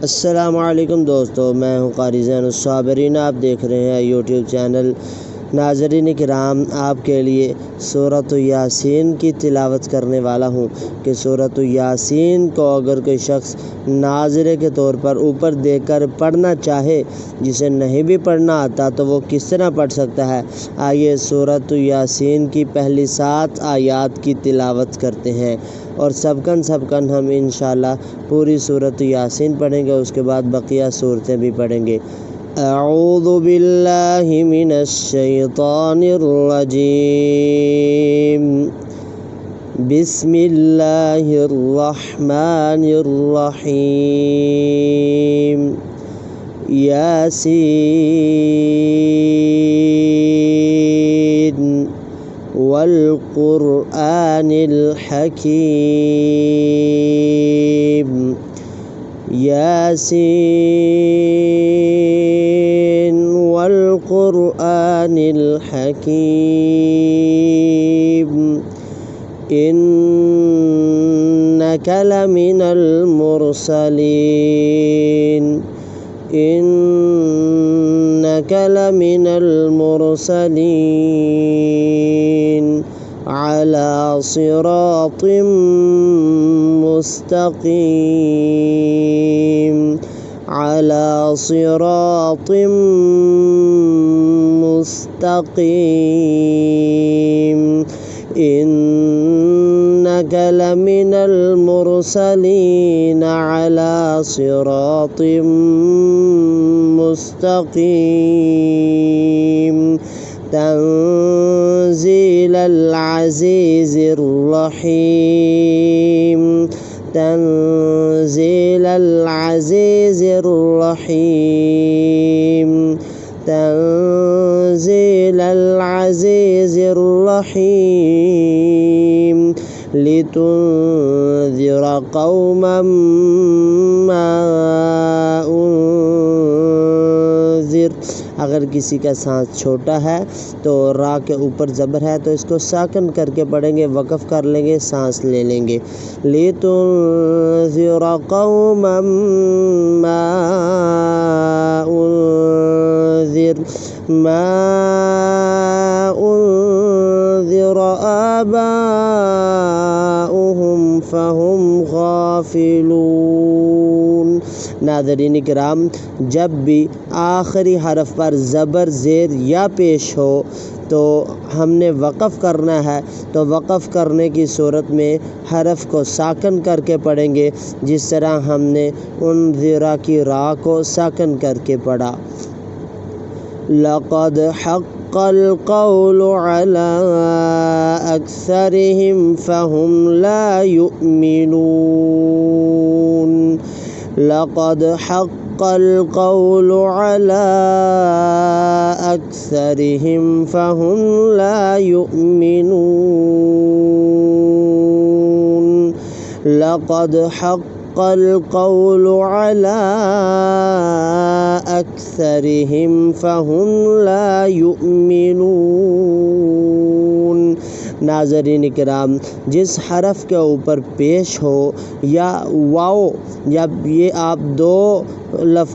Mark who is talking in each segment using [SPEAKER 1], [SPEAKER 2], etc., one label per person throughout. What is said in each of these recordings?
[SPEAKER 1] السلام علیکم دوستو، میں ہوں قاری زین الصابرین۔ آپ دیکھ رہے ہیں یوٹیوب چینل۔ ناظرین کرام، آپ کے لیے سورۃ یاسین کی تلاوت کرنے والا ہوں کہ سورۃ یاسین کو اگر کوئی شخص ناظرے کے طور پر اوپر دیکھ کر پڑھنا چاہے، جسے نہیں بھی پڑھنا آتا، تو وہ کس طرح پڑھ سکتا ہے؟ آئیے سورۃ یاسین کی پہلی 7 آیات کی تلاوت کرتے ہیں، اور سبکن ہم انشاءاللہ پوری سورۃ یاسین پڑھیں گے، اس کے بعد بقیہ سورتیں بھی پڑھیں گے۔ اعوذ باللہ من الشیطان الرجیم، بسم اللہ الرحمن الرحیم، یاسین والقرآن الحکیم، یاسین والقرآن الحکیم، إنك لمن المرسلين، إنك لمن المرسلين على صراط مستقيم، على صراط مستقيم، إنك لمن المرسلين على صراط مستقيم، تنزيل العزيز الرحيم، تنزيل العزيز الرحيم، تنزيل العزيز الرحيم، لتنذر قوما ما انذر۔ اگر کسی کا سانس چھوٹا ہے تو را کے اوپر زبر ہے، تو اس کو ساکن کر کے پڑھیں گے، وقف کر لیں گے، سانس لے لیں گے۔ لتنذر قوما ما انذر، ما انذر آباؤهم فهم غافلون۔ ناظرین کرام، جب بھی آخری حرف پر زبر، زیر یا پیش ہو تو ہم نے وقف کرنا ہے، تو وقف کرنے کی صورت میں حرف کو ساکن کر کے پڑھیں گے، جس طرح ہم نے انذرا کی را کو ساکن کر کے پڑھا۔ لقد حق القول على أكثرهم فهم لا يؤمنون، لقد حق القول على أكثرهم فهم لا يؤمنون، لقد حق القول على أكثرهم فهم لا يؤمنون۔ ناظرین کرام، جس حرف کے اوپر پیش ہو یا واو، جب یہ آپ دو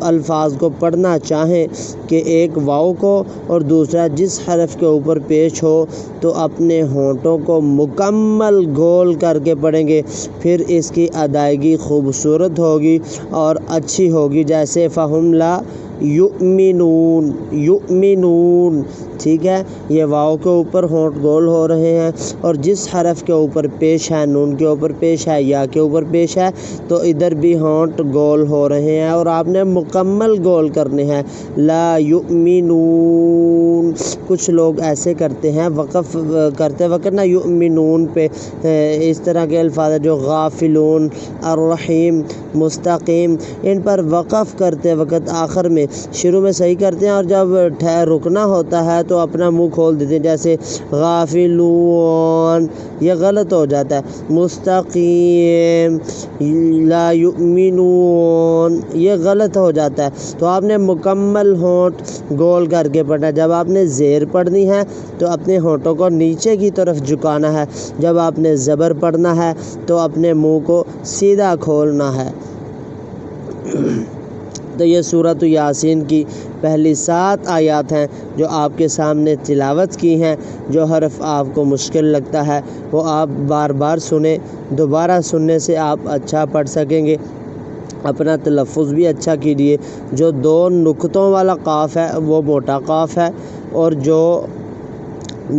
[SPEAKER 1] الفاظ کو پڑھنا چاہیں کہ ایک واو کو اور دوسرا جس حرف کے اوپر پیش ہو، تو اپنے ہونٹوں کو مکمل گول کر کے پڑھیں گے، پھر اس کی ادائیگی خوبصورت ہوگی اور اچھی ہوگی، جیسے فہم لا یؤمنون، یؤمنون، ٹھیک ہے؟ یہ واو کے اوپر ہونٹ گول ہو رہے ہیں، اور جس حرف کے اوپر پیش ہے، نون کے اوپر پیش ہے، یا کے اوپر پیش ہے، تو ادھر بھی ہونٹ گول ہو رہے ہیں اور آپ نے مکمل گول کرنے ہیں۔ لا یؤمنون، کچھ لوگ ایسے کرتے ہیں وقف کرتے وقت نا یؤمنون پہ اس طرح کے الفاظ جو غافلون، الرحیم، مستقیم، ان پر وقف کرتے وقت آخر میں، شروع میں صحیح کرتے ہیں اور جب رکنا ہوتا ہے تو اپنا منہ کھول دیتے ہیں، جیسے غافلون، یہ غلط ہو جاتا ہے۔ مستقیم، لا یؤمنون، یہ غلط ہو جاتا ہے، تو آپ نے مکمل ہونٹ گول کر کے پڑھنا ہے۔ جب آپ نے زیر پڑھنی ہے تو اپنے ہونٹوں کو نیچے کی طرف جھکانا ہے، جب آپ نے زبر پڑھنا ہے تو اپنے منہ کو سیدھا کھولنا ہے۔ تو یہ سورۃ یاسین کی پہلی 7 آیات ہیں جو آپ کے سامنے تلاوت کی ہیں۔ جو حرف آپ کو مشکل لگتا ہے وہ آپ بار بار سنیں، دوبارہ سننے سے آپ اچھا پڑھ سکیں گے، اپنا تلفظ بھی اچھا کیجیے۔ جو 2 نقطوں والا قاف ہے وہ موٹا قاف ہے، اور جو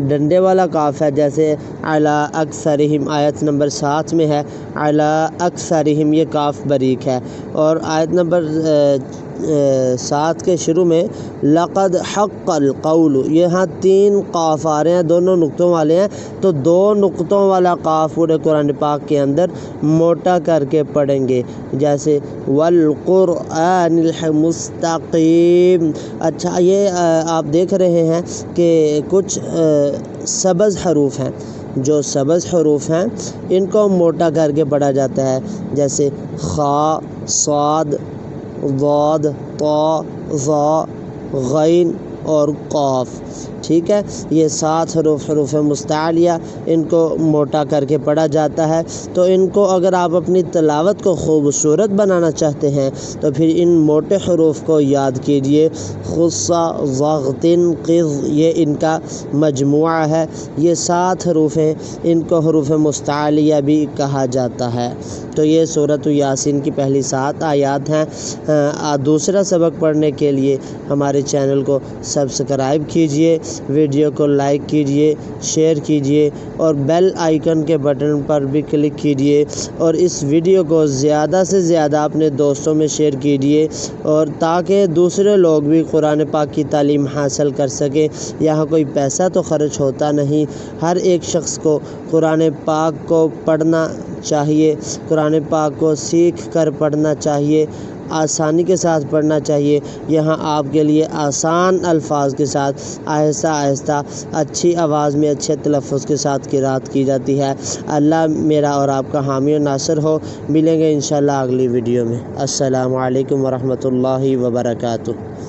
[SPEAKER 1] ڈنڈے والا قاف ہے جیسے علی اکثرہم آیت نمبر 7 میں ہے، علی اکثرہم یہ قاف باریک ہے، اور آیت نمبر 7 کے شروع میں لقد حق القول، یہاں 3 قاف آ رہے ہیں، دونوں نقطوں والے ہیں، تو 2 نقطوں والا قاف پورے قرآن پاک کے اندر موٹا کر کے پڑھیں گے، جیسے والقرآن المستقیم۔ اچھا، یہ آپ دیکھ رہے ہیں کہ کچھ سبز حروف ہیں، جو سبز حروف ہیں ان کو موٹا کر کے پڑھا جاتا ہے، جیسے خا، صاد، ضاد، طا، ظا، غین اور قاف۔ ٹھیک ہے، یہ 7 حروف مستعلیہ، ان کو موٹا کر کے پڑھا جاتا ہے۔ تو ان کو اگر آپ اپنی تلاوت کو خوبصورت بنانا چاہتے ہیں تو پھر ان موٹے حروف کو یاد کیجئے۔ خصا، ضغطن، قذ، یہ ان کا مجموعہ ہے۔ یہ 7 حروف ہیں، ان کو حروف مستعلیہ بھی کہا جاتا ہے۔ تو یہ سورۃ یاسین کی پہلی 7 آیات ہیں۔ دوسرا سبق پڑھنے کے لیے ہمارے چینل کو سبسکرائب کیجئے، ویڈیو کو لائک کیجئے، شیئر کیجئے، اور بیل آئیکن کے بٹن پر بھی کلک کیجئے، اور اس ویڈیو کو زیادہ سے زیادہ اپنے دوستوں میں شیئر کیجئے، اور تاکہ دوسرے لوگ بھی قرآن پاک کی تعلیم حاصل کر سکیں۔ یہاں کوئی پیسہ تو خرچ ہوتا نہیں، ہر ایک شخص کو قرآن پاک کو پڑھنا چاہیے، قرآن پاک کو سیکھ کر پڑھنا چاہیے، آسانی کے ساتھ پڑھنا چاہیے۔ یہاں آپ کے لیے آسان الفاظ کے ساتھ آہستہ آہستہ اچھی آواز میں اچھے تلفظ کے ساتھ قرأت کی جاتی ہے۔ اللہ میرا اور آپ کا حامی و ناصر ہو۔ ملیں گے انشاءاللہ اگلی ویڈیو میں۔ السلام علیکم ورحمۃ اللہ وبرکاتہ۔